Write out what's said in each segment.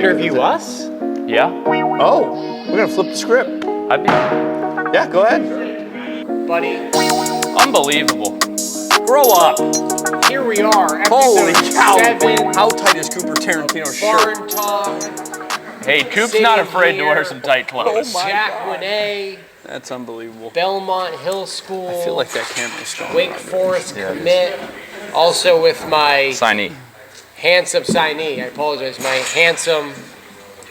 interview us? Yeah. Oh, we're gonna flip the script. Yeah, go ahead. Buddy, Unbelievable. Grow up. here we are. Holy Episode cow. 7, How tight is Cooper Tarantino's shirt? Barn Talk, Hey, Coop's not afraid to wear some tight clothes. Oh my Jack God. Winnay, That's unbelievable. Belmont Hill School, I feel like that camera's going Wake on. Forest Yeah, it is. commit. Also with my Signee. handsome signee. I apologize. My handsome,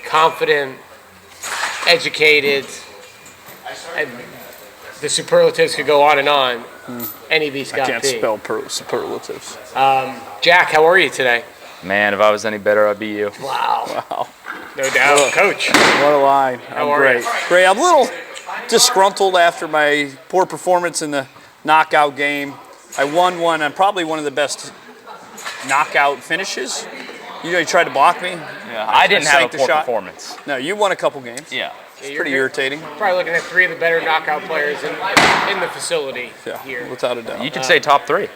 confident, educated, and the superlatives could go on and on. NEB Scott I can't P. spell superlatives. Jack, how are you today? Man, if I was any better, I'd be you. Wow. Wow. No doubt. Coach. What a line. How I'm are great. you? Great. I'm a little disgruntled after my poor performance in the knockout game. I won one. I'm probably one of the best knockout finishes. You tried to block me. Yeah, I didn't have sank a the poor shot. performance. No, you won a couple games. Yeah. It's pretty irritating. Probably looking at 3 of the better knockout players in the facility here. Without a doubt. You could say top 3.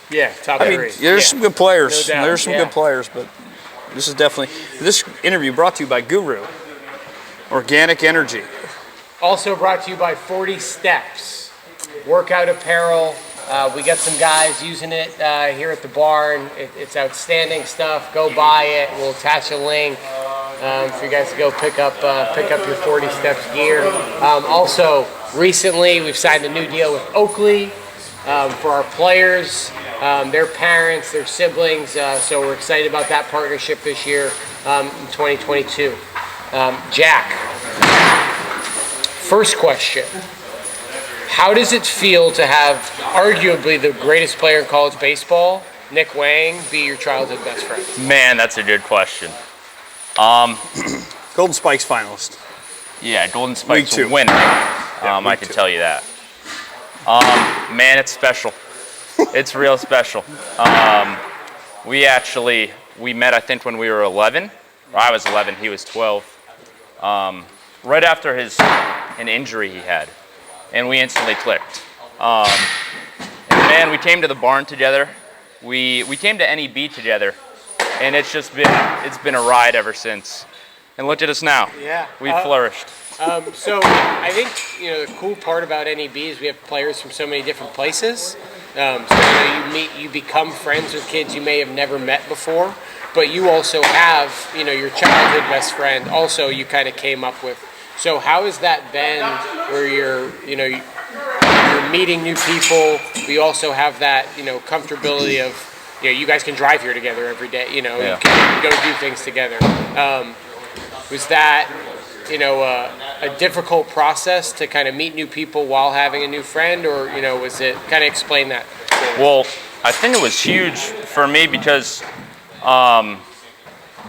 Yeah, top I 3. mean, there's some good players. No doubt, There's some yeah. good players, but this is definitely this interview brought to you by Guru Organic Energy. Also brought to you by 40 Steps, workout apparel. We got some guys using it here at the barn. It's outstanding stuff. Go buy it. We'll attach a link for you guys to go pick up your 40 Steps gear. Also, recently we've signed a new deal with Oakley for our players, their parents, their siblings. So we're excited about that partnership this year in 2022. Jack, first question. How does it feel to have arguably the greatest player in college baseball, Nick Wang, be your childhood best friend? Man, that's a good question. Golden Spikes finalist. Yeah, Golden Spikes Week 2. winner. Week I can 2. tell you that. Man, it's special. It's real special. We met, I think, when we were 11. Or I was 11, he was 12. Right after an injury he had. And we instantly clicked. And man, we came to the barn together. We came to NEB together. And it's been a ride ever since. And look at us now. Yeah. We've flourished. So I think the cool part about NEB is we have players from so many different places. So you become friends with kids you may have never met before, but you also have your childhood best friend. Also, you kind of came up with. So how has that been? Where you're meeting new people. We also have that comfortability of you guys can drive here together every day. You can go do things together. Was that a difficult process to kind of meet new people while having a new friend, or was it kind of explain that? Well, I think it was huge for me because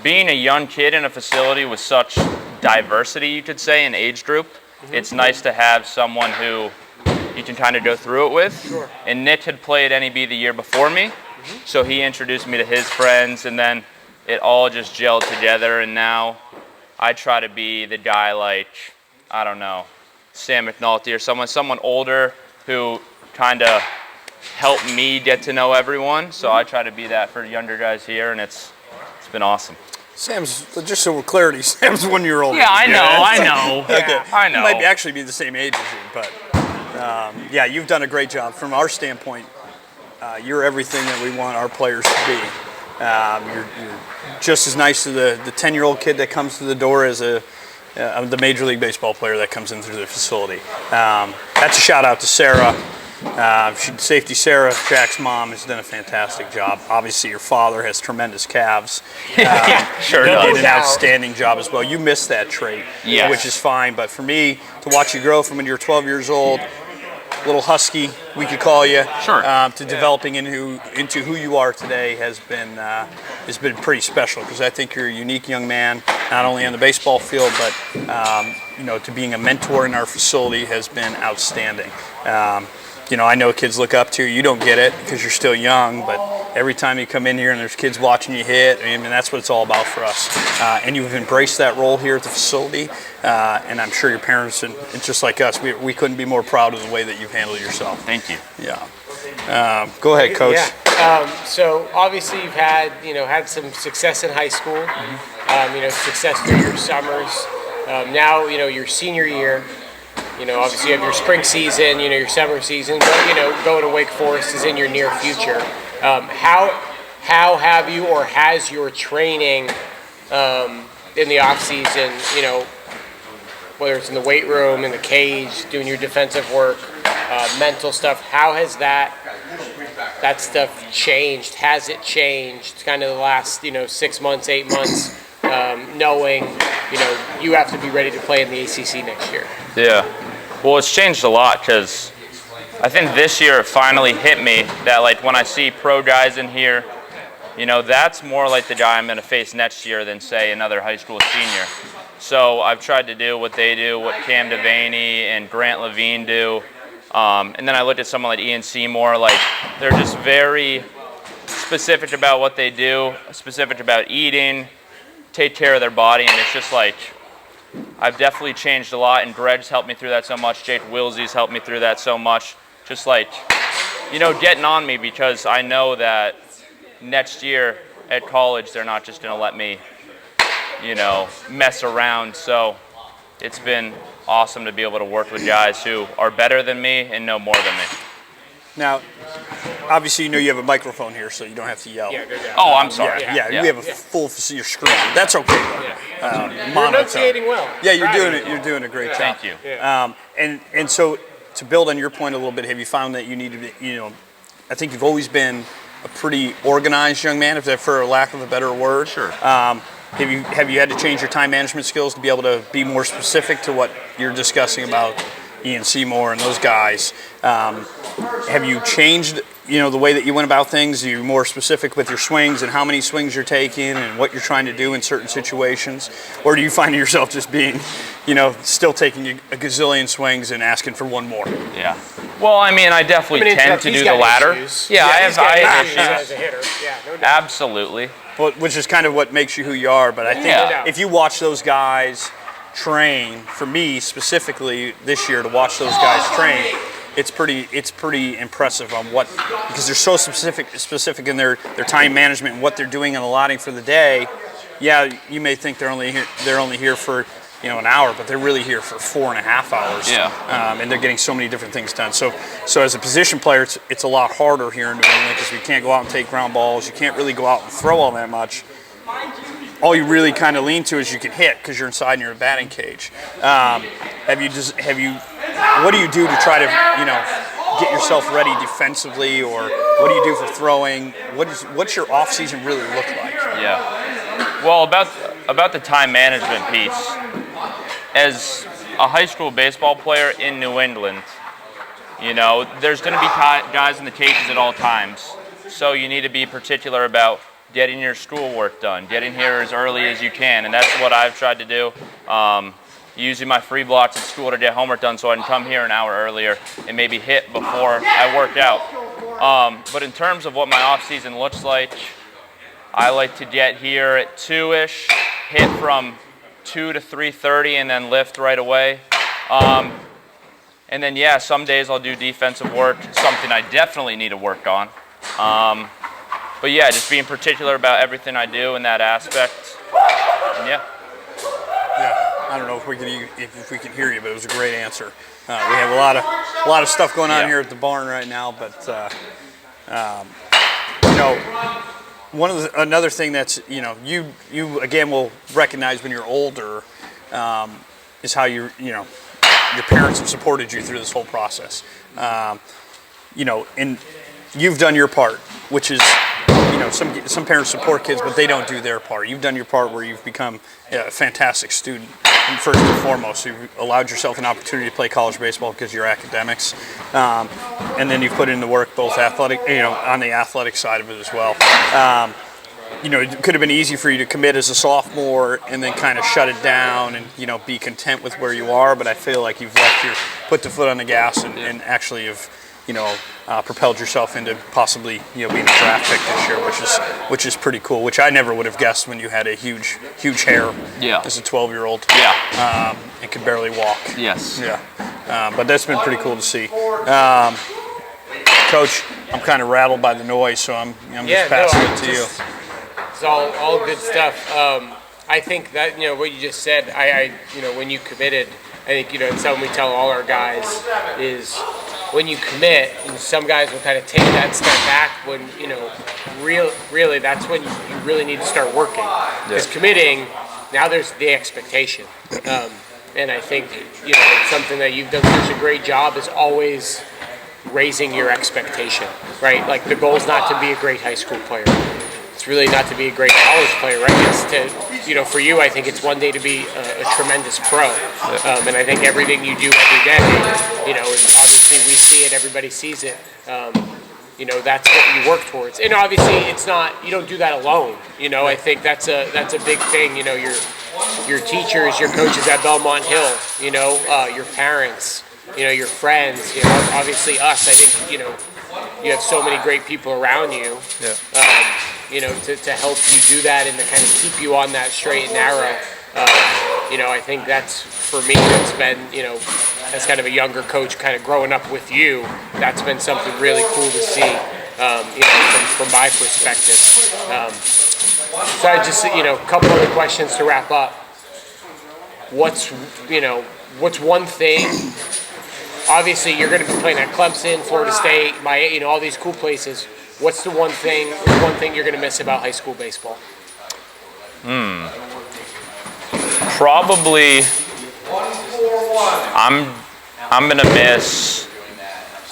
being a young kid in a facility with such diversity, you could say, in age group, it's nice to have someone who you can kind of go through it with. Sure. And Nick had played NEB the year before me, so he introduced me to his friends, and then it all just gelled together, and now I try to be the guy like, I don't know, Sam McNulty or someone older who kind of helped me get to know everyone. So I try to be that for younger guys here, and it's been awesome. Sam's, just so we're clarity, Sam's 1 year old. Yeah, I know. Okay. I know. He might actually be the same age as you, but yeah, you've done a great job. From our standpoint, you're everything that we want our players to be. You're just as nice to the 10-year-old kid that comes through the door as the Major League Baseball player that comes in through the facility. That's a shout out to Sarah. Safety Sarah, Jack's mom, has done a fantastic job. Obviously, your father has tremendous calves. Sure Did does. an outstanding job as well. You missed that trait, Yes. which is fine. But for me, to watch you grow from when you're 12 years old, little husky, we could call you, Sure. to developing into who you are today has been pretty special, because I think you're a unique young man, not only on the baseball field, but to being a mentor in our facility has been outstanding. I know kids look up to you. You don't get it because you're still young, but every time you come in here and there's kids watching you hit, I mean, that's what it's all about for us. And you've embraced that role here at the facility, and I'm sure your parents, and just like us, we couldn't be more proud of the way that you've handled yourself. Thank you. Yeah. Go ahead, Coach. So obviously you've had some success in high school, success through your summers. Now, your senior year, obviously you have your spring season, your summer season, but, going to Wake Forest is in your near future. How have you, or has your training in the off season, whether it's in the weight room, in the cage, doing your defensive work, mental stuff, how has that stuff changed? Has it changed kind of the last 6 months, 8 months, knowing you have to be ready to play in the ACC next year? Yeah, well, it's changed a lot because I think this year it finally hit me that, like, when I see pro guys in here, that's more like the guy I'm going to face next year than, say, another high school senior. So I've tried to do what they do, what Cam Devaney and Grant Levine do. And then I looked at someone like Ian Seymour. Like, they're just very specific about what they do, specific about eating, take care of their body. And it's just like, I've definitely changed a lot. And Greg's helped me through that so much. Jake Wilsey's helped me through that so much. Just like, getting on me, because I know that next year at college, they're not just going to let me, mess around. So it's been awesome to be able to work with guys who are better than me and know more than me. Now, obviously, you have a microphone here, so you don't have to yell. Yeah, good job. Oh, I'm sorry. Yeah, we have a full your screen. That's okay, though. You're enunciating well. Yeah, you're doing a great job. Thank you. Yeah. And so, to build on your point a little bit, have you found that you need to be, I think you've always been a pretty organized young man, for lack of a better word. Sure. Have you had to change your time management skills to be able to be more specific to what you're discussing about Ian Seymour and those guys? Have you changed, the way that you went about things? Are you more specific with your swings and how many swings you're taking and what you're trying to do in certain situations? Or do you find yourself just being, still taking a gazillion swings and asking for one more? Yeah. Well, I definitely tend to do the latter. Issues. Yeah, I have issues issues. as a hitter. Yeah, no doubt. Absolutely. Well, which is kind of what makes you who you are. But I think if you watch those guys train, for me specifically this year, to watch those guys train, it's pretty impressive on because they're so specific in their time management and what they're doing and allotting for the day. Yeah, you may think they're only here for an hour, but they're really here for 4.5 hours. Yeah. And they're getting so many different things done. So as a position player, it's a lot harder here in New England because we can't go out and take ground balls. You can't really go out and throw all that much. All you really kind of lean to is you can hit because you're inside in your batting cage. What do you do to try to get yourself ready defensively, or what do you do for throwing? What's your off season really look like? Yeah. Well, about the time management piece, as a high school baseball player in New England, there's going to be guys in the cages at all times. So you need to be particular about getting your schoolwork done, getting here as early as you can, and that's what I've tried to do. Using my free blocks at school to get homework done so I can come here an hour earlier and maybe hit before I work out. But in terms of what my off season looks like, I like to get here at 2-ish, hit from 2 to 3:30, and then lift right away. And then, some days I'll do defensive work, something I definitely need to work on. But just being particular about everything I do in that aspect. And Yeah, I don't know if we can hear you, but it was a great answer. We have a lot of stuff going on here at the barn right now, but another thing that's you again will recognize when you're older is how your parents have supported you through this whole process. And you've done your part, which is some parents support kids, but they don't do their part. You've done your part where you've become a fantastic student. And first and foremost, you've allowed yourself an opportunity to play college baseball because of your academics, and then you've put in the work both athletic, on the athletic side of it as well. It could have been easy for you to commit as a sophomore and then kind of shut it down and be content with where you are. But I feel like you've put the foot on the gas and actually have propelled yourself into possibly being a draft pick this year, which is pretty cool. Which I never would have guessed when you had a huge hair as a 12-year-old. And could barely walk. Yes. Yeah. But that's been pretty cool to see. Coach, I'm kind of rattled by the noise, so I'm just passing it to you. It's all good stuff. I think that, what you just said, when you committed, I think, it's something we tell all our guys is when you commit, and some guys will kind of take that step back when, really that's when you really need to start working. Because committing, now there's the expectation. And I think, it's something that you've done such a great job is always raising your expectation, right? Like the goal is not to be a great high school player. It's really not to be a great college player, right? It's to, for you, I think it's one day to be a tremendous pro. And I think everything you do every day, and obviously we see it, everybody sees it. That's what you work towards. And obviously it's not, you don't do that alone. I think that's a big thing. Your teachers, your coaches at Belmont Hill, your parents, your friends, obviously us. I think, you have so many great people around you. To help you do that and to kind of keep you on that straight and narrow. I think that's, for me, that's been, as kind of a younger coach, kind of growing up with you, that's been something really cool to see, from my perspective. So I just, a couple other questions to wrap up. What's one thing? Obviously, you're going to be playing at Clemson, Florida State, all these cool places. What's the one thing you're going to miss about high school baseball? Probably, I'm going to miss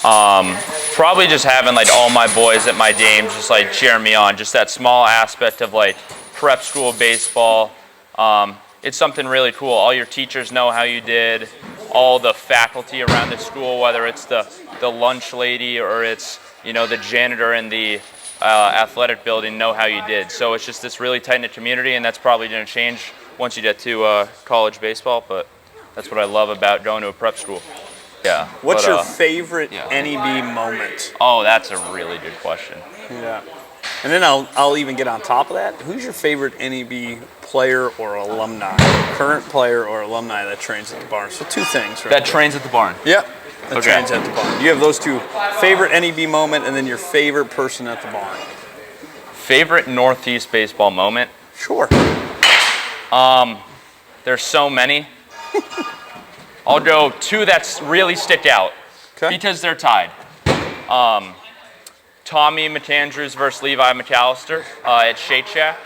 probably just having like all my boys at my games just like cheering me on. Just that small aspect of like prep school baseball. It's something really cool. All your teachers know how you did. All the faculty around the school, whether it's the lunch lady or it's the janitor in the athletic building, know how you did. So it's just this really tight-knit community, and that's probably going to change once you get to college baseball, but that's what I love about going to a prep school. Yeah. What's your favorite NEB moment? Oh, that's a really good question. Yeah. And then I'll even get on top of that. Who's your favorite NEB player or alumni? Current player or alumni that trains at the barn? So two things, right? That trains at the barn? Yep. That trains at the barn. You have those two. Favorite NEB moment and then your favorite person at the barn. Favorite Northeast baseball moment? Sure. There's so many. I'll go two that really stick out because they're tied. Tommy McAndrews versus Levi McAllister at Shake Shack.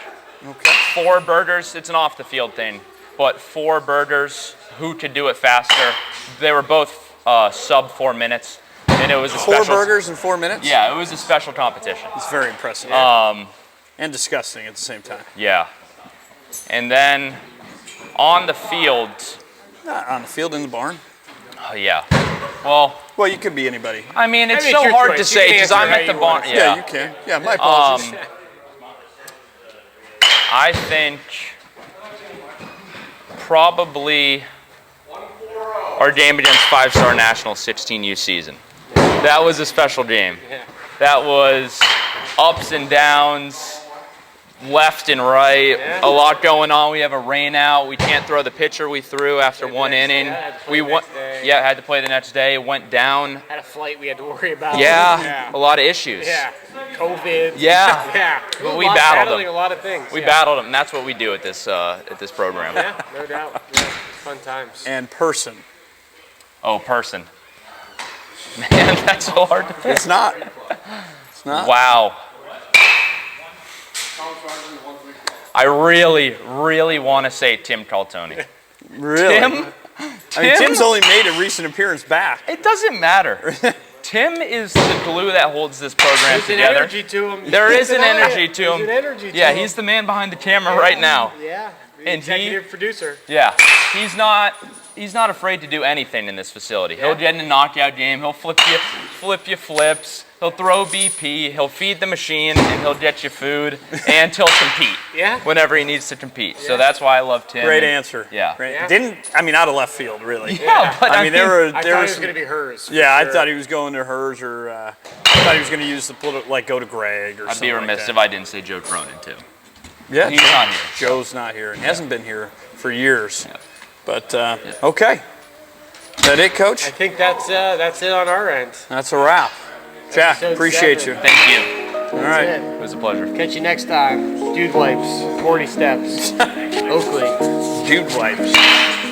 Okay. 4 burgers. It's an off-the-field thing, but 4 burgers. Who could do it faster? They were both sub 4 minutes, and it was a 4 burgers in 4 minutes? Yeah, it was a special competition. It's very impressive. And disgusting at the same time. Yeah. And then on the field. Not on the field, in the barn? Oh, yeah. Well, you could be anybody. I mean, it's so hard to say because I'm at the barn. Yeah, you can. Yeah, my apologies. I think probably our game against 5-Star National 16U season. That was a special game. That was ups and downs, left and right, a lot going on. We have a rain out. We can't throw the pitcher we threw after 1 inning. Had to play the next day. Went down. Had a flight we had to worry about. Yeah, a lot of issues. Yeah, COVID. Yeah, but we battled them. A lot of things. We battled them. And that's what we do at this program. Yeah, no doubt. Yeah, fun times. And person. Oh, person. Man, that's so hard to pick. It's not. It's not. Wow. I really, really want to say Tim Caltoni. Really? Tim's only made a recent appearance back. It doesn't matter. Tim is the glue that holds this program together. There's an energy to him. There is an energy to him. There's an energy to him. Yeah, he's the man behind the camera right now. Yeah, and executive producer. Yeah, he's not afraid to do anything in this facility. He'll get in a knockout game. He'll flip you flips. He'll throw BP, he'll feed the machine, and he'll get you food, and he'll compete whenever he needs to compete. So that's why I love Tim. Great answer. Yeah. Out of left field, really. Yeah, but I thought he was going to be hers. Yeah, I thought he was going to hers, or I thought he was going to use go to Greg or something. I'd be remiss if I didn't say Joe Cronin, too. Yeah, he's not here. Joe's not here, and hasn't been here for years. Yeah. But, okay. Is that it, Coach? I think that's it on our end. That's a wrap. Jack, Episode appreciate 7. you. Thank you. All right. That's It was a pleasure. it. Catch you next time. Dude wipes, 40 steps, Oakley. Dude wipes.